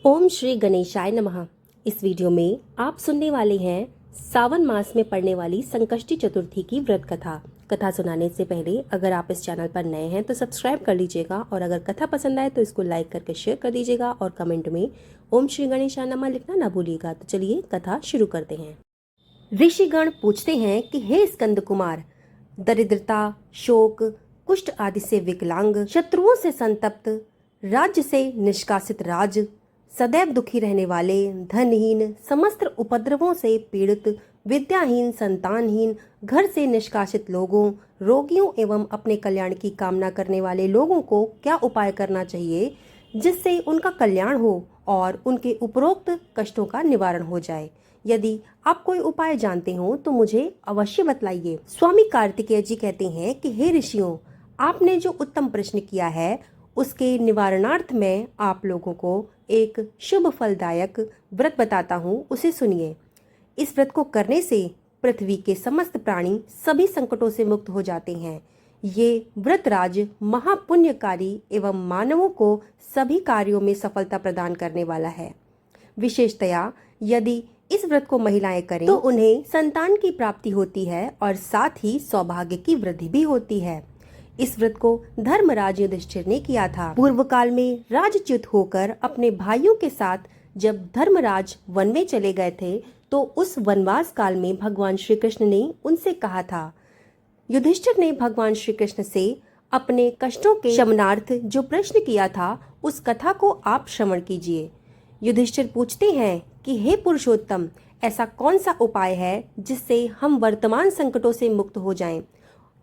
ओम श्री गणेशाय नमः। इस वीडियो में आप सुनने वाले हैं सावन मास में पड़ने वाली संकष्टी चतुर्थी की व्रत कथा। कथा सुनाने से पहले अगर आप इस चैनल पर नए हैं तो सब्सक्राइब कर लीजिएगा और अगर कथा पसंद आए तो इसको लाइक करके शेयर कर दीजिएगा और कमेंट में ओम श्री गणेशाय नमः लिखना ना भूलिएगा। तो चलिए कथा शुरू करते हैं। ऋषिगण पूछते हैं कि हे स्कंद कुमार, दरिद्रता, शोक, कुष्ठ आदि से विकलांग, शत्रुओं से संतप्त, राज्य से निष्कासित राज, सदैव दुखी रहने वाले, धनहीन, समस्त उपद्रवों से पीड़ित, विद्याहीन, संतानहीन, घर से निष्कासित लोगों, रोगियों एवं अपने कल्याण की कामना करने वाले लोगों को क्या उपाय करना चाहिए जिससे उनका कल्याण हो और उनके उपरोक्त कष्टों का निवारण हो जाए। यदि आप कोई उपाय जानते हो तो मुझे अवश्य बतलाइए। स्वामी कार्तिकेय जी कहते हैं कि हे ऋषियों, आपने जो उत्तम प्रश्न किया है उसके निवारणार्थ में आप लोगों को एक शुभ फलदायक व्रत बताता हूँ, उसे सुनिए। इस व्रत को करने से पृथ्वी के समस्त प्राणी सभी संकटों से मुक्त हो जाते हैं। ये व्रतराज महापुण्यकारी एवं मानवों को सभी कार्यों में सफलता प्रदान करने वाला है। विशेषतया यदि इस व्रत को महिलाएं करें तो उन्हें संतान की प्राप्ति होती है और साथ ही सौभाग्य की वृद्धि भी होती है। इस व्रत को धर्मराज युधिष्ठिर ने किया था। पूर्व काल में राजच्युत होकर अपने भाइयों के साथ जब धर्मराज वन में चले गए थे तो उस वनवास काल में भगवान श्री कृष्ण ने उनसे कहा था। युधिष्ठिर ने भगवान श्री कृष्ण से अपने कष्टों के शमनार्थ जो प्रश्न किया था उस कथा को आप श्रवण कीजिए। युधिष्ठिर पूछते हैं कि हे पुरुषोत्तम, ऐसा कौन सा उपाय है जिससे हम वर्तमान संकटों से मुक्त हो जाएं?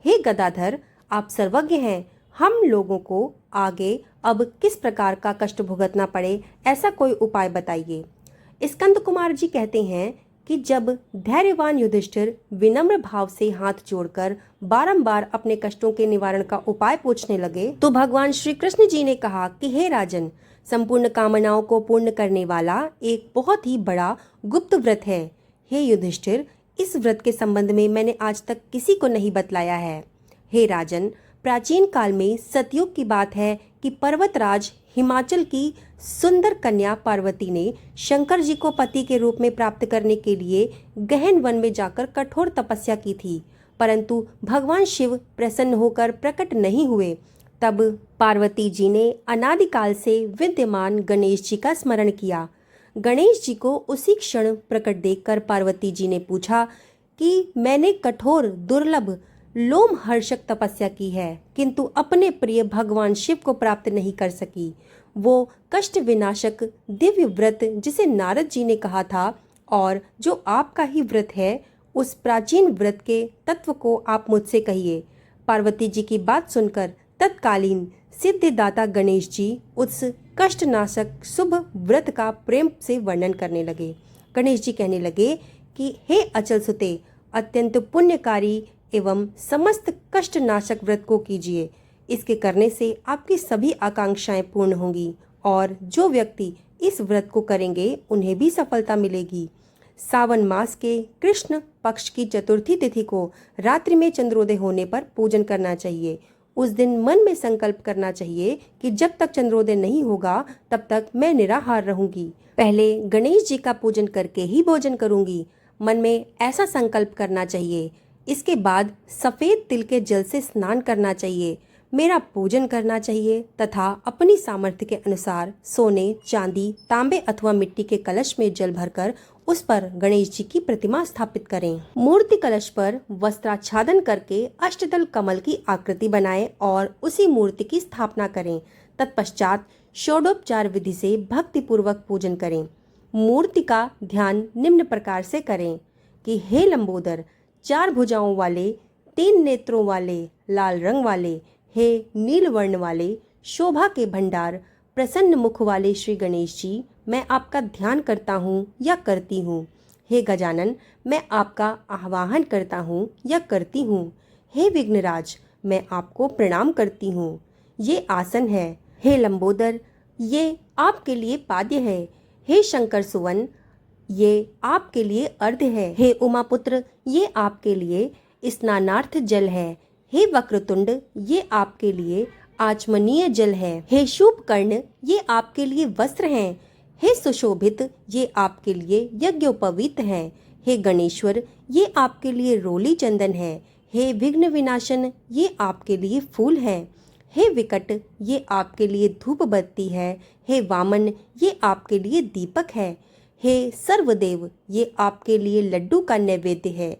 हे गदाधर, आप सर्वज्ञ हैं, हम लोगों को आगे अब किस प्रकार का कष्ट भुगतना पड़े ऐसा कोई उपाय बताइए। स्कंद कुमार जी कहते हैं कि जब धैर्यवान युधिष्ठिर विनम्र भाव से हाथ जोड़कर बारंबार अपने कष्टों के निवारण का उपाय पूछने लगे तो भगवान श्री कृष्ण जी ने कहा कि हे राजन, संपूर्ण कामनाओं को पूर्ण करने वाला एक बहुत ही बड़ा गुप्त व्रत है। हे युधिष्ठिर, इस व्रत के संबंध में मैंने आज तक किसी को नहीं बतलाया है। हे राजन, प्राचीन काल में सतयुग की बात है कि पर्वतराज हिमाचल की सुंदर कन्या पार्वती ने शंकर जी को पति के रूप में प्राप्त करने के लिए गहन वन में जाकर कठोर तपस्या की थी, परंतु भगवान शिव प्रसन्न होकर प्रकट नहीं हुए। तब पार्वती जी ने अनादिकाल से विद्यमान गणेश जी का स्मरण किया। गणेश जी को उसी क्षण प्रकट देखकर पार्वती जी ने पूछा कि मैंने कठोर, दुर्लभ, लोमहर्षक तपस्या की है किंतु अपने प्रिय भगवान शिव को प्राप्त नहीं कर सकी। वो कष्ट विनाशक दिव्य व्रत जिसे नारद जी ने कहा था और जो आपका ही व्रत है, उस प्राचीन व्रत के तत्व को आप मुझसे कहिए। पार्वती जी की बात सुनकर तत्कालीन सिद्धिदाता गणेश जी उस कष्टनाशक शुभ व्रत का प्रेम से वर्णन करने लगे। गणेश जी कहने लगे कि हे अचल सुते, अत्यंत पुण्यकारी एवं समस्त कष्टनाशक व्रत को कीजिए। इसके करने से आपकी सभी आकांक्षाएं पूर्ण होंगी और जो व्यक्ति इस व्रत को करेंगे उन्हें भी सफलता मिलेगी। सावन मास के कृष्ण पक्ष की चतुर्थी तिथि को रात्रि में चंद्रोदय होने पर पूजन करना चाहिए। उस दिन मन में संकल्प करना चाहिए कि जब तक चंद्रोदय नहीं होगा तब तक मैं निराहार रहूंगी। पहले गणेश जी का पूजन करके ही भोजन करूंगी। मन में ऐसा संकल्प करना चाहिए। इसके बाद सफेद तिल के जल से स्नान करना चाहिए, मेरा पूजन करना चाहिए तथा अपनी सामर्थ्य के अनुसार सोने, चांदी, तांबे अथवा मिट्टी के कलश में जल भरकर उस पर गणेश जी की प्रतिमा स्थापित करें। मूर्ति कलश पर वस्त्राच्छादन करके अष्टदल कमल की आकृति बनाएं और उसी मूर्ति की स्थापना करें। तत्पश्चात षोडोपचार विधि से भक्ति पूर्वक पूजन करें। मूर्ति का ध्यान निम्न प्रकार से करें कि हे लंबोदर, 4 भुजाओं वाले, 3 नेत्रों वाले, लाल रंग वाले, हे नील वर्ण वाले, शोभा के भंडार, प्रसन्न मुख वाले श्री गणेश जी, मैं आपका ध्यान करता हूँ या करती हूँ। हे गजानन, मैं आपका आवाहन करता हूँ या करती हूँ। हे विघ्नराज, मैं आपको प्रणाम करती हूँ। ये आसन है। हे लंबोदर, ये आपके लिए पाद्य है। हे शंकर सुवन, ये आपके लिए अर्घ्य है। हे उमापुत्र, ये आपके लिए स्नानार्थ जल है। हे वक्रतुंड, ये आपके लिए आचमनीय जल है। हे शूप कर्ण, ये आपके लिए वस्त्र हैं। हे सुशोभित, ये आपके लिए यज्ञोपवीत हैं। हे गणेश्वर, ये आपके लिए रोली चंदन है। हे विघ्न विनाशन, ये आपके लिए फूल है। हे विकट, ये आपके लिए धूप बत्ती है। हे वामन, ये आपके लिए दीपक है। हे सर्वदेव, ये आपके लिए लड्डू का नैवेद्य है।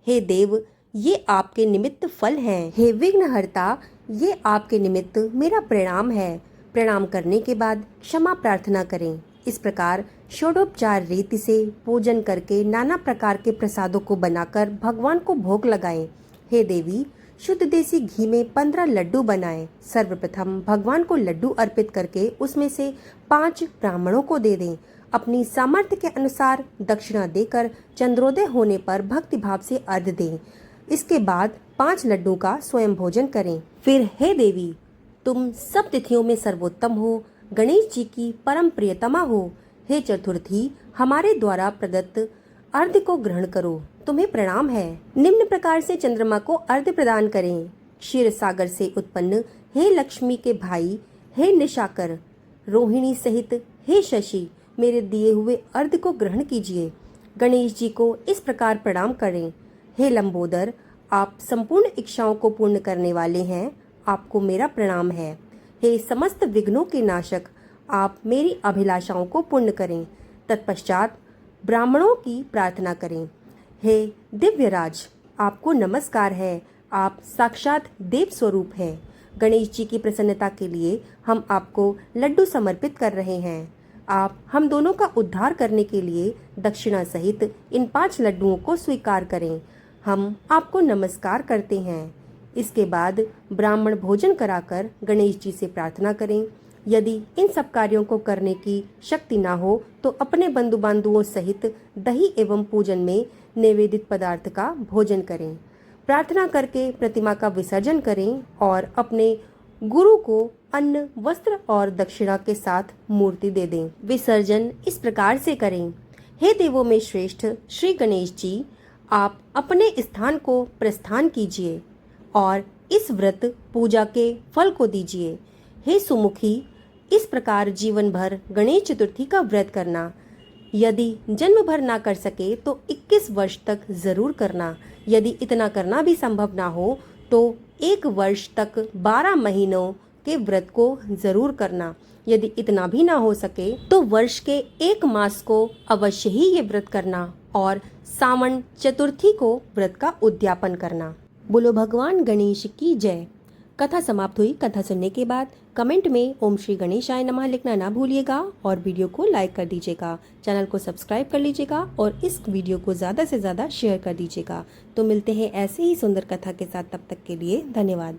हे देव, ये आपके निमित्त फल हैं। हे विघ्नहर्ता, ये आपके निमित्त मेरा प्रणाम है। प्रणाम करने के बाद क्षमा प्रार्थना करें। इस प्रकार षोडोपचार रीति से पूजन करके नाना प्रकार के प्रसादों को बनाकर भगवान को भोग लगाएं। हे देवी, शुद्ध देसी घी में 15 लड्डू बनाएं। सर्वप्रथम भगवान को लड्डू अर्पित करके उसमें से 5 ब्राह्मणों को दे दें। अपनी सामर्थ्य के अनुसार दक्षिणा देकर चंद्रोदय होने पर भक्ति भाव से अर्घ्य दें। इसके बाद 5 लड्डू का स्वयं भोजन करें। फिर हे देवी, तुम सब तिथियों में सर्वोत्तम हो, गणेश जी की परम प्रियतमा हो। हे चतुर्थी, हमारे द्वारा प्रदत्त अर्घ्य को ग्रहण करो, तुम्हें प्रणाम है। निम्न प्रकार से चंद्रमा को अर्घ्य प्रदान करें। क्षीर सागर से उत्पन्न हे लक्ष्मी के भाई, हे निशाकर, रोहिणी सहित हे शशि, मेरे दिए हुए अर्घ्य को ग्रहण कीजिए। गणेश जी को इस प्रकार प्रणाम करें। हे लंबोदर, आप संपूर्ण इच्छाओं को पूर्ण करने वाले हैं, आपको मेरा प्रणाम है। हे समस्त विघ्नों के नाशक, आप मेरी अभिलाषाओं को पूर्ण करें। तत्पश्चात ब्राह्मणों की प्रार्थना करें। हे दिव्यराज, आपको नमस्कार है, आप साक्षात देव स्वरूप हैं। गणेश जी की प्रसन्नता के लिए हम आपको लड्डू समर्पित कर रहे हैं। आप हम दोनों का उद्धार करने के लिए दक्षिणा सहित इन 5 लड्डुओं को स्वीकार करें। हम आपको नमस्कार करते हैं। इसके बाद ब्राह्मण भोजन कराकर गणेश जी से प्रार्थना करें। यदि इन सब कार्यों को करने की शक्ति ना हो तो अपने बंधु बांधुओं सहित दही एवं पूजन में निवेदित पदार्थ का भोजन करें। प्रार्थना करके प्रतिमा का विसर्जन करें और अपने गुरु को अन्न, वस्त्र और दक्षिणा के साथ मूर्ति दे दें। विसर्जन इस प्रकार से करें। हे देवों में श्रेष्ठ श्री गणेश जी, आप अपने स्थान को प्रस्थान कीजिए और इस व्रत पूजा के फल को दीजिए। हे सुमुखी, इस प्रकार जीवन भर गणेश चतुर्थी का व्रत करना। यदि जन्म भर ना कर सके तो 21 वर्ष तक जरूर करना। यदि इतना करना भी संभव ना हो तो 1 वर्ष तक 12 महीनों के व्रत को जरूर करना। यदि इतना भी ना हो सके तो वर्ष के 1 मास को अवश्य ही ये व्रत करना और सावन चतुर्थी को व्रत का उद्यापन करना। बोलो भगवान गणेश की जय। कथा समाप्त हुई। कथा सुनने के बाद कमेंट में ओम श्री गणेशाय नमः लिखना ना भूलिएगा और वीडियो को लाइक कर दीजिएगा। चैनल को सब्सक्राइब कर लीजिएगा और इस वीडियो को ज़्यादा से ज़्यादा शेयर कर दीजिएगा। तो मिलते हैं ऐसे ही सुंदर कथा के साथ, तब तक के लिए धन्यवाद।